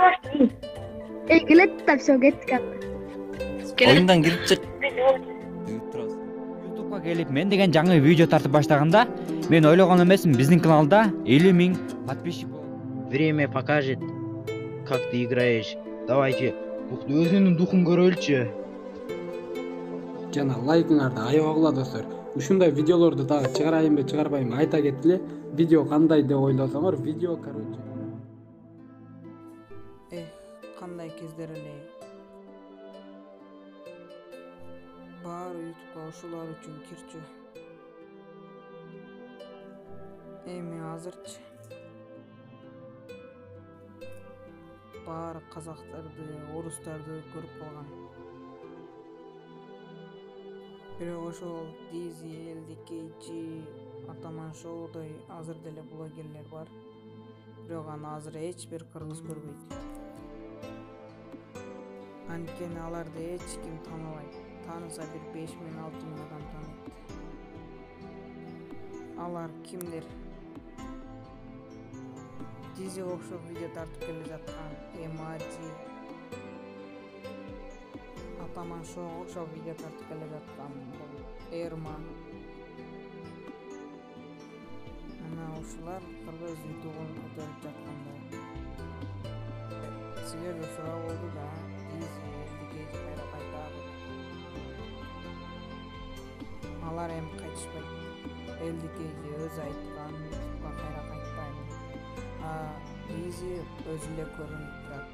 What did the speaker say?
başlayayım. Gelip de все кеткен. Oyundan girip çık. YouTube'га келип мен деген жаңы видео тартып баштаганда мен ойлогон эмесмин биздин каналда 50 000 подписчик болот. Время покажет, как ты играешь. Давайте, өзүнүн духун көрөлүчү. Жана лайкыңарды аябагыла достор. Ушундай видеолорду дагы чыгарайынбы, чыгарбайынбы айта кеткиле. Видео кандай деп ойлосоңор, видео короче. Кандай кездер эле. Баары YouTube'га ушулар үчүн кирчү. Эми азырчы баары казактарды, орустарды көрүп калган. Бирок ошол Дизи, LDKG, Атаман Шоудай азыр деле блогерлер бар. Бирок аны азыр эч бир кыргыз көрбөйт. Анткени аларды эч ким тааныбайт. Таныса бир 5 000-6 000 адам тааныйт. Алар кимдер? Дизи окшоп видео тартып келе жаткан Эмаджи, Атаман Шоуга окшоп видео тартып келе жаткан Эрман. Мына ушулар кыргыз ютубун көтөрүп жатканда. Силерге суроо болду да, Дизи кайра кайтабы? Алар эми кайтышпайт. LDKG өзү айткан, кайра кайтпайм. Дизи өзү эле көрүнүп турат.